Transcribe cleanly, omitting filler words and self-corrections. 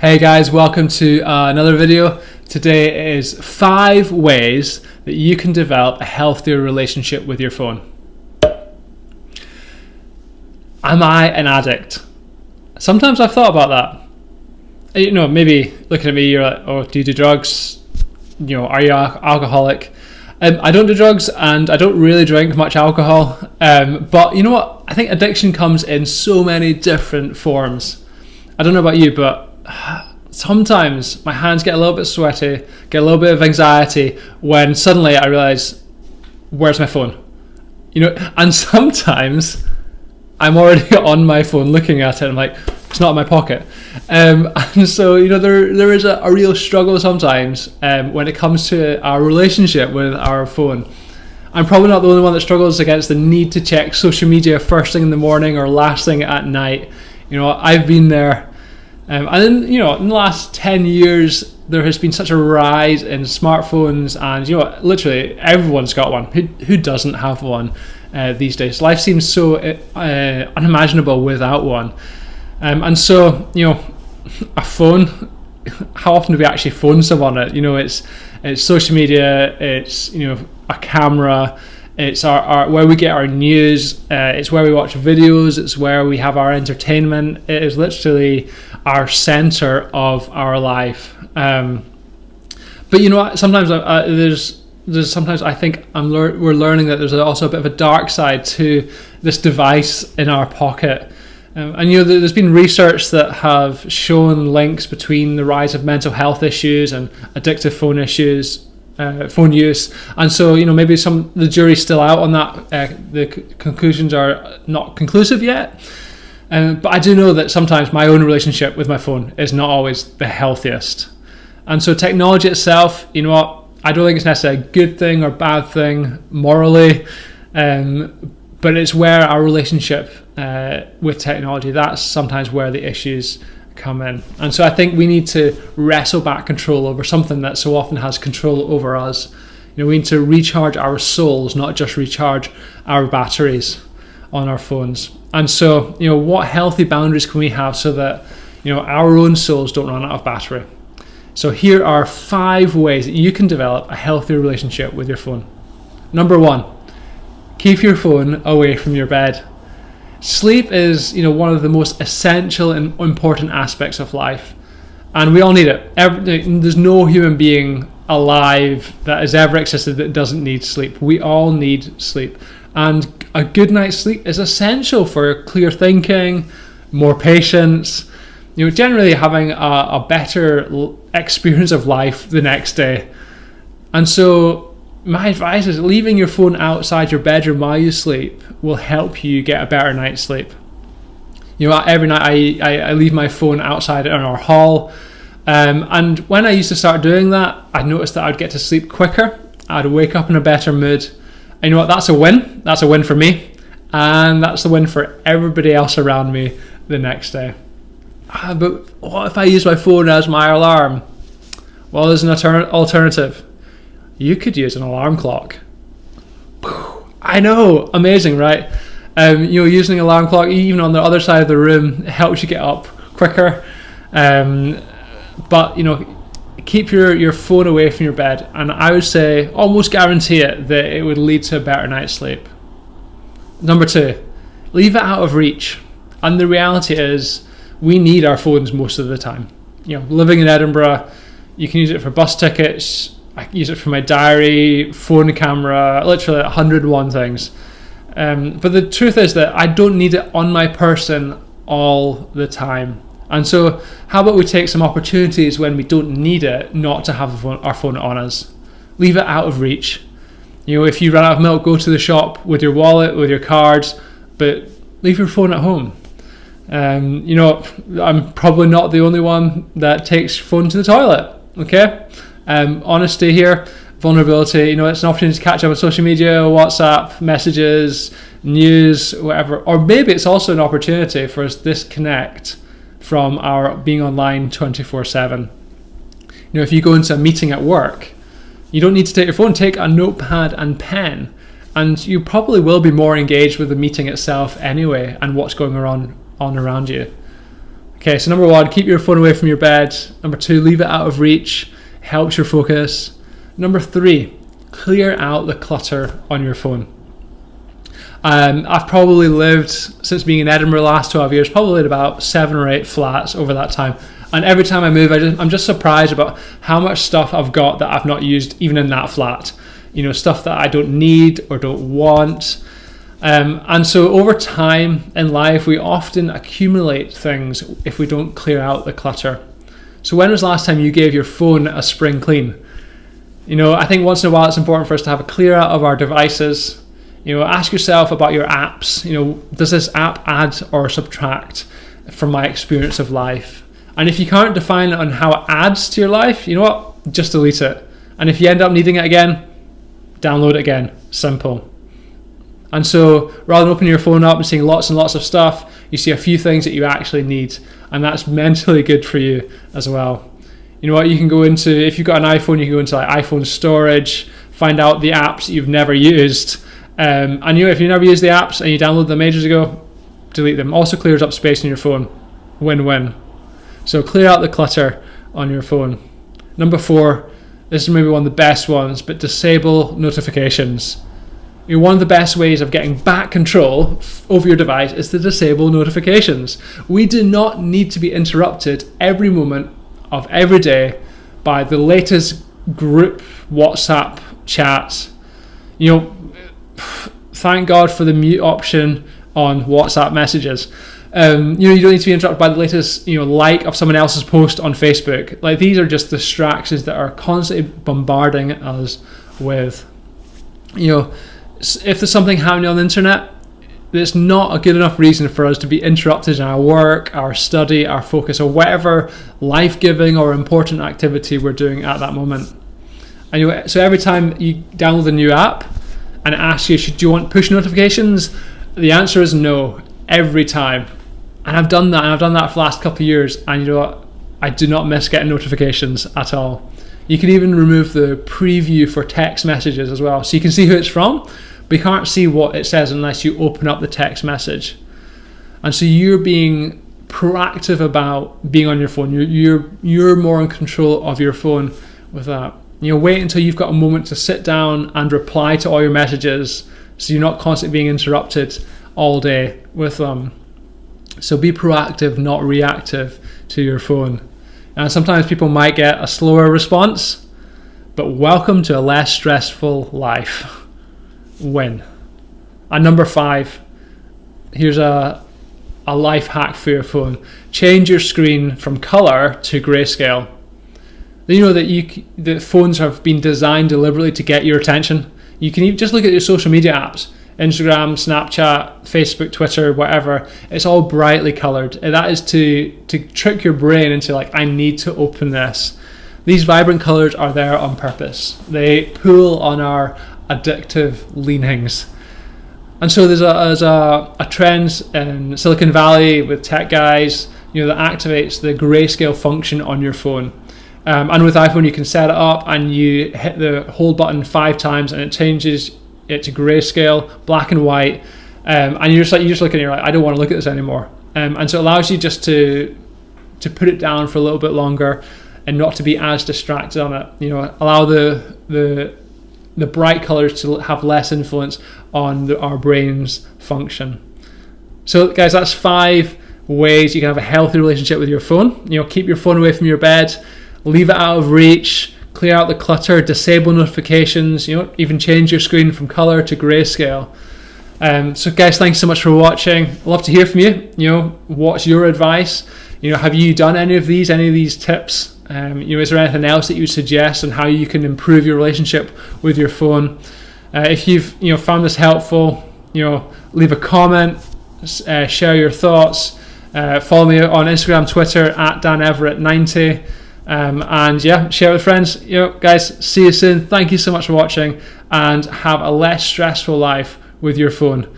Hey guys, welcome to another video. Today is 5 ways that you can develop a healthier relationship with your phone. Am I an addict? Sometimes I've thought about that. You know, maybe looking at me, you're like, oh, do you do drugs? You know, are you alcoholic? I don't do drugs and I don't really drink much alcohol. But you know what? I think addiction comes in so many different forms. I don't know about you, but sometimes my hands get a little bit sweaty, get a little bit of anxiety when suddenly I realize, where's my phone? You know, and sometimes I'm already on my phone looking at it and I'm like, it's not in my pocket. And so, you know, there is a real struggle sometimes when it comes to our relationship with our phone. I'm probably not the only one that struggles against the need to check social media first thing in the morning or last thing at night. You know, I've been there. And then, you know, in the last 10 years, there has been such a rise in smartphones, and, you know, literally everyone's got one. Who doesn't have one these days? Life seems so unimaginable without one. And so, you know, a phone, how often do we actually phone someone? You know, it's social media, it's, you know, a camera, it's our where we get our news, it's where we watch videos, it's where we have our entertainment. It is literally our center of our life. But you know what? Sometimes there's sometimes I think we're learning that there's also a bit of a dark side to this device in our pocket. And you know, there's been research that have shown links between the rise of mental health issues and addictive phone issues. Phone use, and so, you know, maybe the jury's still out on that. The conclusions are not conclusive yet, but I do know that sometimes my own relationship with my phone is not always the healthiest. And so technology itself, you know what, I don't think it's necessarily a good thing or bad thing morally, but it's where our relationship with technology, that's sometimes where the issues come in. And so I think we need to wrestle back control over something that so often has control over us. You know, we need to recharge our souls, not just recharge our batteries on our phones. And so, you know, what healthy boundaries can we have so that, you know, our own souls don't run out of battery? So here are 5 ways that you can develop a healthy relationship with your phone. Number 1, keep your phone away from your bed. Sleep is, you know, one of the most essential and important aspects of life, and we all need it. There's no human being alive that has ever existed that doesn't need sleep. We all need sleep, and a good night's sleep is essential for clear thinking, more patience, you know, generally having a better experience of life the next day. And so my advice is leaving your phone outside your bedroom while you sleep will help you get a better night's sleep. You know, every night I leave my phone outside in our hall, and when I used to start doing that, I noticed that I'd get to sleep quicker, I'd wake up in a better mood. And you know what, that's a win. That's a win for me, and that's the win for everybody else around me the next day. But what if I use my phone as my alarm? Well, there's an alternative. You could use an alarm clock. I know, amazing, right? You know, using an alarm clock, even on the other side of the room, helps you get up quicker. But, you know, keep your phone away from your bed, and I would say almost guarantee it that it would lead to a better night's sleep. Number 2, leave it out of reach. And the reality is, we need our phones most of the time. You know, living in Edinburgh, you can use it for bus tickets. I use it for my diary, phone camera, literally 101 things. But the truth is that I don't need it on my person all the time. And so how about we take some opportunities when we don't need it not to have our phone on us. Leave it out of reach. You know, if you run out of milk, go to the shop with your wallet, with your cards, but leave your phone at home. You know, I'm probably not the only one that takes phone to the toilet, okay? Honesty here, vulnerability, you know, it's an opportunity to catch up on social media, WhatsApp, messages, news, whatever. Or maybe it's also an opportunity for us to disconnect from our being online 24/7. You know, if you go into a meeting at work, you don't need to take your phone, take a notepad and pen, and you probably will be more engaged with the meeting itself anyway and what's going on around you. Okay, so number 1, keep your phone away from your bed. Number 2, leave it out of reach. Helps your focus. Number 3, clear out the clutter on your phone. I've probably lived, since being in Edinburgh the last 12 years, probably in about 7 or 8 flats over that time. And every time I move, I'm just surprised about how much stuff I've got that I've not used even in that flat. Stuff that I don't need or don't want. And so over time in life, we often accumulate things if we don't clear out the clutter. So when was the last time you gave your phone a spring clean? I think once in a while it's important for us to have a clear out of our devices. Ask yourself about your apps. Does this app add or subtract from my experience of life? And if you can't define it on how it adds to your life, you know what? Just delete it. And if you end up needing it again, download it again. Simple. And so rather than opening your phone up and seeing lots and lots of stuff, you see a few things that you actually need. And that's mentally good for you as well. You know what? You can go into, if you've got an iPhone, you can go into like iPhone storage, find out the apps that you've never used. And if you never used the apps and you downloaded them ages ago, delete them. Also clears up space in your phone. Win-win. So clear out the clutter on your phone. Number 4, this is maybe one of the best ones, but disable notifications. One of the best ways of getting back control over your device is to disable notifications. We do not need to be interrupted every moment of every day by the latest group WhatsApp chat. Thank God for the mute option on WhatsApp messages. You don't need to be interrupted by the latest, like of someone else's post on Facebook. Like, these are just distractions that are constantly bombarding us with. If there's something happening on the internet, it's not a good enough reason for us to be interrupted in our work, our study, our focus, or whatever life-giving or important activity we're doing at that moment. And so every time you download a new app and it asks you, do you want push notifications? The answer is no, every time. And I've done that for the last couple of years, and you know what? I do not miss getting notifications at all. You can even remove the preview for text messages as well, so you can see who it's from, but you can't see what it says unless you open up the text message. And so you're being proactive about being on your phone. You're more in control of your phone with that. Wait until you've got a moment to sit down and reply to all your messages, so you're not constantly being interrupted all day with them. So be proactive, not reactive to your phone. And sometimes people might get a slower response, but welcome to a less stressful life. Win. And number 5, here's a life hack for your phone. Change your screen from color to grayscale. That phones have been designed deliberately to get your attention. You can even just look at your social media apps. Instagram, Snapchat, Facebook, Twitter, whatever, it's all brightly coloured. And that is to trick your brain into like, I need to open this. These vibrant colours are there on purpose. They pull on our addictive leanings. And so there's a trend in Silicon Valley with tech guys, that activates the grayscale function on your phone. And with iPhone, you can set it up and you hit the hold button 5 times and it changes it to grayscale, black and white, and you're just looking at it, you're like, I don't want to look at this anymore. And so it allows you just to put it down for a little bit longer and not to be as distracted on it. Allow the bright colours to have less influence on our brain's function. So guys, that's 5 ways you can have a healthy relationship with your phone. Keep your phone away from your bed, leave it out of reach, clear out the clutter, disable notifications, even change your screen from color to grayscale. So guys, thanks so much for watching. I'd love to hear from you. What's your advice? Have you done any of these tips? Is there anything else that you would suggest on how you can improve your relationship with your phone? If you've found this helpful, leave a comment, share your thoughts, follow me on Instagram, Twitter at DanEverett90. Share with friends. Guys, see you soon. Thank you so much for watching, and have a less stressful life with your phone.